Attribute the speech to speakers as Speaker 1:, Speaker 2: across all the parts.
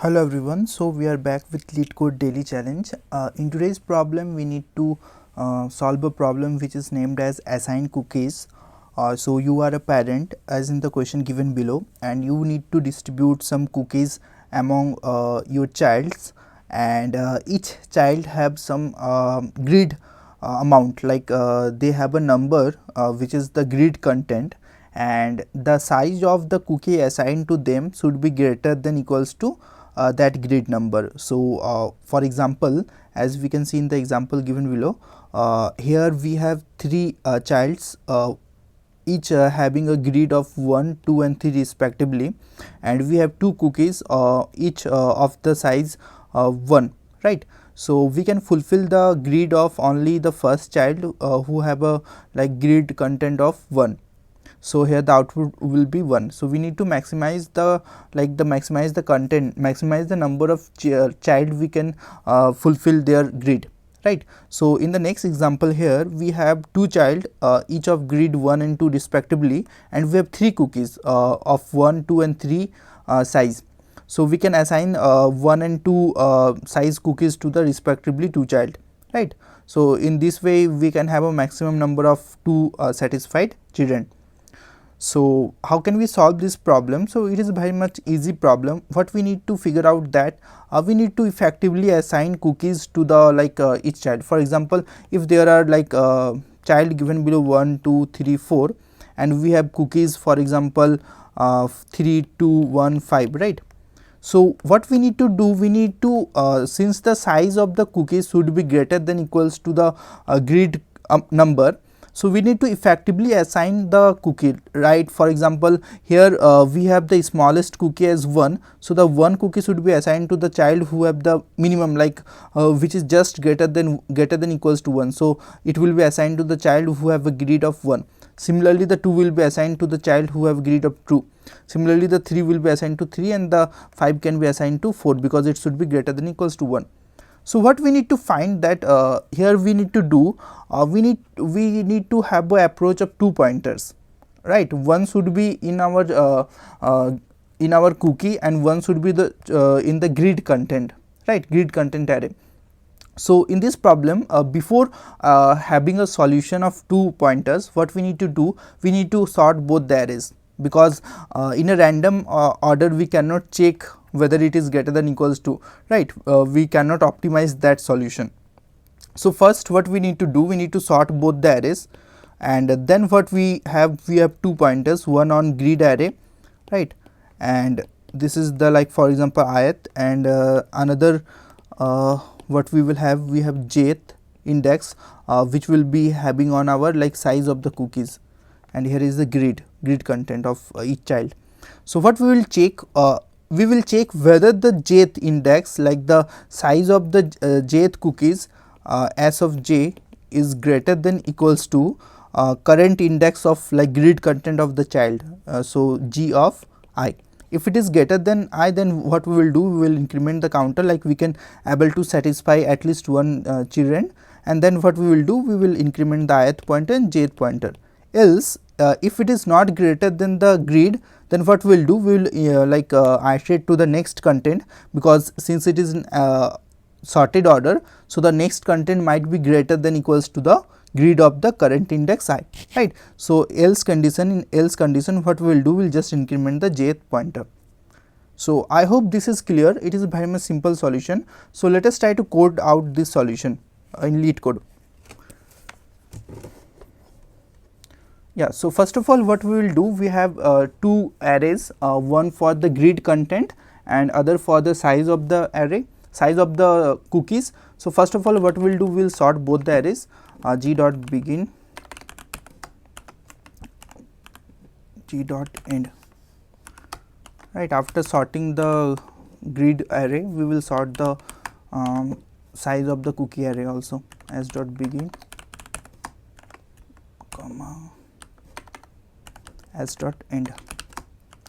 Speaker 1: Hello everyone, so we are back with Leetcode daily challenge. In today's problem we need to solve a problem which is named as assign cookies. So you are a parent as in the question given below, and you need to distribute some cookies among your childs, and each child have some grid amount, like they have a number which is the grid content, and the size of the cookie assigned to them should be greater than equals to that grid number. So for example, as we can see in the example given below, here we have three childs, each having a grid of 1, 2 and 3 respectively, and we have two cookies each of the size 1, right. So we can fulfill the grid of only the first child who have a like grid content of 1. So here the output will be 1. So we need to maximize the maximize the content, maximize the number of child we can fulfill their grid, right. So in the next example, here we have two child each of grid 1 and 2 respectively, and we have three cookies of 1, 2 and 3 size. So we can assign 1 and 2 size cookies to the respectively two child, right. So in this way we can have a maximum number of 2 satisfied children. So how can we solve this problem? So it is very much easy problem. What we need to figure out that we need to effectively assign cookies to the each child. For example, if there are child given below 1, 2, 3, 4, and we have cookies, for example 3, 2, 1, 5, right. So what we need to do, we need to since the size of the cookies should be greater than equals to the grid number, so we need to effectively assign the cookie, right. For example, here we have the smallest cookie as 1, so the 1 cookie should be assigned to the child who have the minimum, which is just greater than equals to 1, so it will be assigned to the child who have a grid of 1. Similarly, the 2 will be assigned to the child who have grid of 2. Similarly, the 3 will be assigned to 3, and the 5 can be assigned to 4 because it should be greater than equals to 1. So what we need to find that here we need to do, we need to have an approach of 2 pointers, right. One should be in our cookie, and one should be the in the grid content, right, grid content array. So in this problem, before having a solution of 2 pointers, what we need to do, we need to sort both the arrays, because in a random order we cannot check whether it is greater than equals to, right. We cannot optimize that solution. So first what we need to do, we need to sort both the arrays, and then what we have 2 pointers, one on grid array, right, and this is the for example ith, and another what we will have, we have jth index which will be having on our size of the cookies, and here is the grid content of each child. So what we will check, we will check whether the jth index, like the size of the jth cookies s of j is greater than equals to current index of grid content of the child, so g of I. If it is greater than I, then what we will do, we will increment the counter, we can able to satisfy at least one children, and then what we will do, we will increment the ith pointer and jth pointer. Else if it is not greater than the grid, then what we will do, we will iterate to the next content, because since it is in sorted order, so the next content might be greater than equals to the grid of the current index I, right. So else condition, in else condition what we will do, we will just increment the jth pointer. So I hope this is clear. It is a very much simple solution. So let us try to code out this solution in Leetcode. Yeah, so first of all what we will do, we have two arrays, one for the grid content and other for the size of the array, size of the cookies. So first of all what we will do, we will sort both the arrays, g dot begin, g dot end, right. After sorting the grid array, we will sort the size of the cookie array also, s dot begin, comma, s dot end.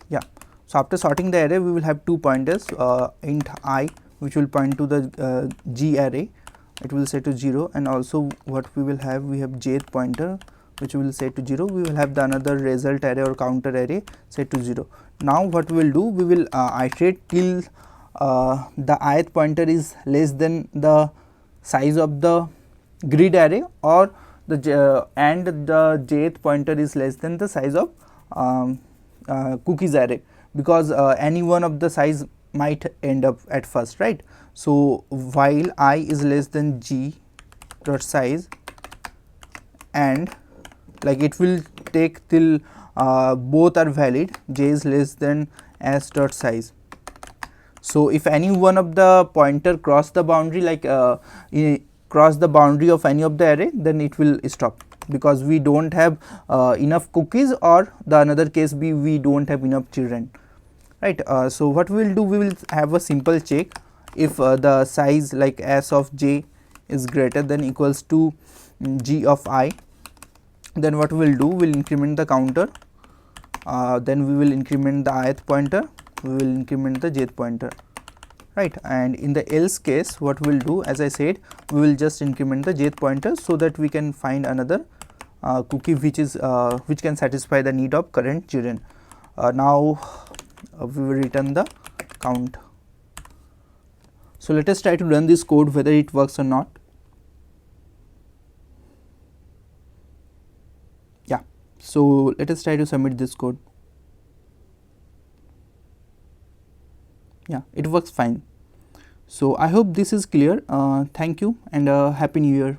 Speaker 1: Yeah, so after sorting the array, we will have 2 pointers, int I, which will point to the g array, it will set to 0, and also what we will have, we have jth pointer which we will set to 0. We will have the another result array or counter array set to 0. Now what we will do, we will iterate till the ith pointer is less than the size of the grid array, or and the jth pointer is less than the size of cookies array, because any one of the size might end up at first, right. So while I is less than g dot size, and like it will take till both are valid, j is less than s dot size. So if any one of the pointer cross the boundary, like cross the boundary of any of the array, then it will stop, because we don't have enough cookies, or the another case be we don't have enough children, right. So what we will do, we will have a simple check. If the size like s of j is greater than equals to g of I, then what we will do, we will increment the counter, then we will increment the ith pointer, we will increment the jth pointer, right. And in the else case, what we will do, as I said, we will just increment the jth pointer, so that we can find another cookie which is which can satisfy the need of current children. Now we will return the count. So let us try to run this code whether it works or not. Yeah, so let us try to submit this code. Yeah, it works fine. So I hope this is clear. Thank you, and happy new year.